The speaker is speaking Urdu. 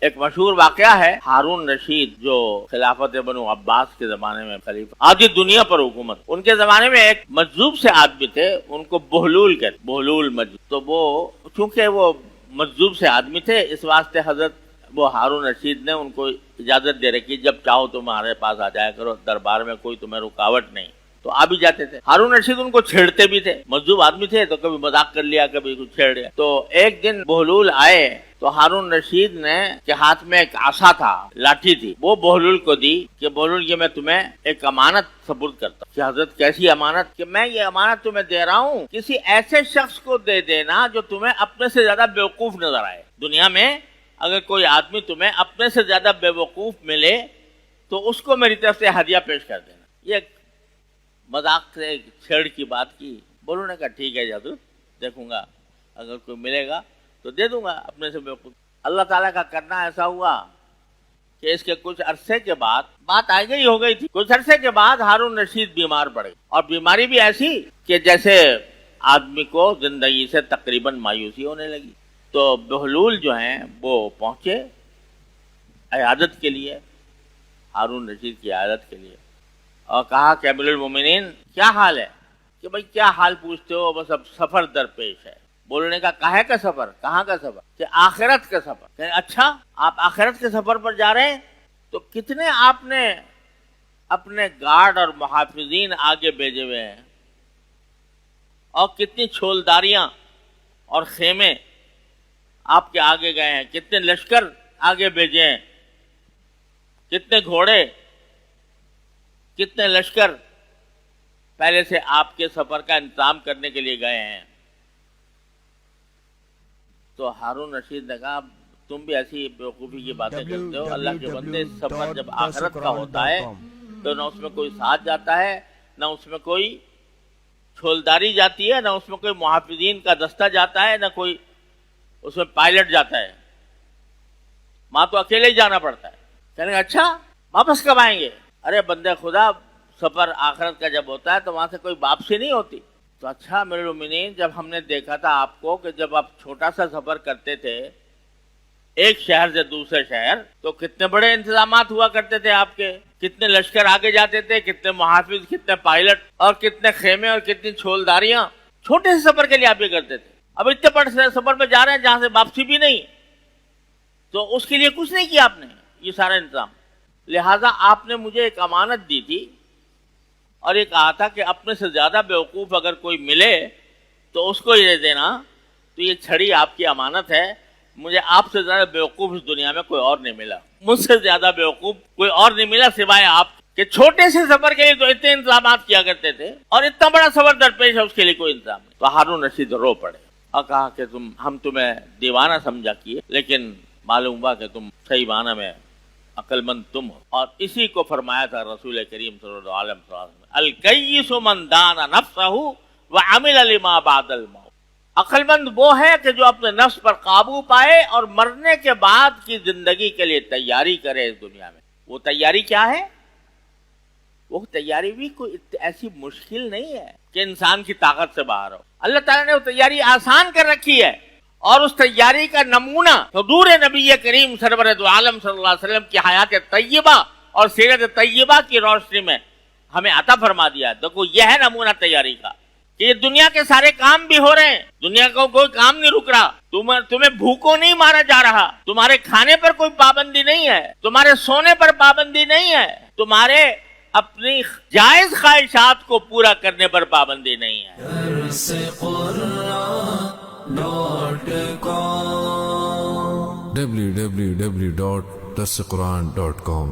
ایک مشہور واقعہ ہے ہارون رشید جو خلافت بنو عباس کے زمانے میں خلیفہ آج دنیا پر حکومت، ان کے زمانے میں ایک مجذوب سے آدمی تھے، ان کو بہلول کہتے، بہلول مجذوب۔ تو وہ چونکہ وہ مجذوب سے آدمی تھے، اس واسطے حضرت وہ ہارون رشید نے ان کو اجازت دے رکھی، جب چاہو تمہارے پاس آ جایا کرو، دربار میں کوئی تمہیں رکاوٹ نہیں، تو آ بھی جاتے تھے۔ ہارون رشید ان کو چھیڑتے بھی تھے، مجذوب آدمی تھے تو کبھی مذاق کر لیا، کبھی کچھ چھیڑ لیا۔ تو ایک دن بہلول آئے تو ہارون رشید نے کے ہاتھ میں ایک عصا تھا، لاٹھی تھی، وہ بہلول کو دی کہ بہلول یہ میں تمہیں ایک امانت سپرد کرتا ہوں۔ کہ حضرت کیسی امانت؟ کہ میں یہ امانت تمہیں دے رہا ہوں، کسی ایسے شخص کو دے دینا جو تمہیں اپنے سے زیادہ بیوقوف نظر آئے۔ دنیا میں اگر کوئی آدمی تمہیں اپنے سے زیادہ بے وقوف ملے تو اس کو میری طرف سے ہدیہ پیش کر دینا۔ یہ مذاق سے چھیڑ کی بات کی۔ بولو نے کہا ٹھیک ہے حضرت، دیکھوں گا، اگر کوئی ملے گا تو دے دوں گا اپنے سے بے وقوف۔ اللہ تعالیٰ کا کرنا ایسا ہوا کہ اس کے کچھ عرصے کے بعد، بات آگے ہی ہو گئی تھی، کچھ عرصے کے بعد ہارون رشید بیمار پڑ گئے، اور بیماری بھی ایسی کہ جیسے آدمی کو زندگی سے تقریباً مایوسی ہونے لگی۔ تو بہلول جو ہیں وہ پہنچے عیادت کے لیے، ہارون رشید کی عیادت کے لیے، اور کہا کہ امیر المومنین کیا حال ہے؟ کہ بھائی کیا حال پوچھتے ہو، بس اب سفر درپیش ہے۔ بولنے کا کہے کا سفر؟ کہاں کا سفر؟ کہ آخرت کا سفر۔ کہ اچھا آپ آخرت کے سفر پر جا رہے ہیں، تو کتنے آپ نے اپنے گارڈ اور محافظین آگے بھیجے ہوئے ہیں، اور کتنی چھولداریاں اور خیمے آپ کے آگے گئے ہیں، کتنے لشکر آگے بھیجے ہیں، کتنے گھوڑے، کتنے لشکر پہلے سے آپ کے سفر کا انتظام کرنے کے لیے گئے ہیں۔ تو ہارون رشید نے کہا تم بھی ایسی بیوقوفی کی باتیں کرتے ہو، اللہ کے بندے، سفر جب آخرت کا ہوتا ہے تو نہ اس میں کوئی ساتھ جاتا ہے، نہ اس میں کوئی چھولداری جاتی ہے، نہ اس میں کوئی محافظین کا دستہ جاتا ہے، نہ کوئی اس میں پائلٹ جاتا ہے، ماں تو اکیلے ہی جانا پڑتا ہے۔ کہنے گا اچھا واپس کب آئیں گے؟ ارے بندے خدا، سفر آخرت کا جب ہوتا ہے تو وہاں سے کوئی واپسی نہیں ہوتی۔ تو اچھا امیر المومنین، جب ہم نے دیکھا تھا آپ کو کہ جب آپ چھوٹا سا سفر کرتے تھے ایک شہر سے دوسرے شہر، تو کتنے بڑے انتظامات ہوا کرتے تھے آپ کے، کتنے لشکر آگے جاتے تھے، کتنے محافظ، کتنے پائلٹ، اور کتنے خیمے اور کتنی چھولداریاں، چھوٹے سے سفر کے لیے آپ یہ کرتے تھے۔ اب اتنے بڑے سفر پہ جا رہے ہیں جہاں سے واپسی بھی نہیں، تو اس کے لیے کچھ نہیں کیا آپ نے، یہ سارا انتظام۔ لہٰذا آپ نے مجھے ایک امانت دی تھی، اور یہ کہا تھا کہ اپنے سے زیادہ بیوقوف اگر کوئی ملے تو اس کو یہ دینا، تو یہ چھڑی آپ کی امانت ہے۔ مجھے آپ سے زیادہ بیوقوف اس دنیا میں کوئی اور نہیں ملا، مجھ سے زیادہ بیوقوف کوئی اور نہیں ملا سوائے آپ کہ چھوٹے سے سفر کے لیے تو اتنے انتظامات کیا کرتے تھے، اور اتنا بڑا سفر درپیش ہے اس کے لیے کوئی انتظام نہیں۔ تو ہارون رشید رو پڑے اور کہا کہ ہم تمہیں دیوانہ سمجھا کیے، لیکن معلوم ہوا کہ تم صحیح معنی میں عقل مند تم ہو۔ اور اسی کو فرمایا تھا رسول کریم صلی اللہ علیہ وسلم، الکیس من دان نفسہ وعمل لما بعد الموت۔ عقل مند وہ ہے کہ جو اپنے نفس پر قابو پائے اور مرنے کے بعد کی زندگی کے لیے تیاری کرے اس دنیا میں۔ وہ تیاری کیا ہے؟ وہ تیاری بھی کوئی ایسی مشکل نہیں ہے کہ انسان کی طاقت سے باہر ہو۔ اللہ تعالیٰ نے وہ تیاری آسان کر رکھی ہے، اور اس تیاری کا نمونہ حضور نبی کریم سرور دو عالم صلی اللہ علیہ وسلم کی حیات طیبہ اور سیرت طیبہ کی روشنی میں ہمیں عطا فرما دیا ہے۔ دیکھو یہ ہے نمونہ تیاری کا، کہ یہ دنیا کے سارے کام بھی ہو رہے ہیں، دنیا کا کوئی کام نہیں رک رہا، تمہیں بھوکوں نہیں مارا جا رہا، تمہارے کھانے پر کوئی پابندی نہیں ہے، تمہارے سونے پر پابندی نہیں ہے، تمہارے اپنی جائز خواہشات کو پورا کرنے پر پابندی نہیں ہے۔ www.darsequran.com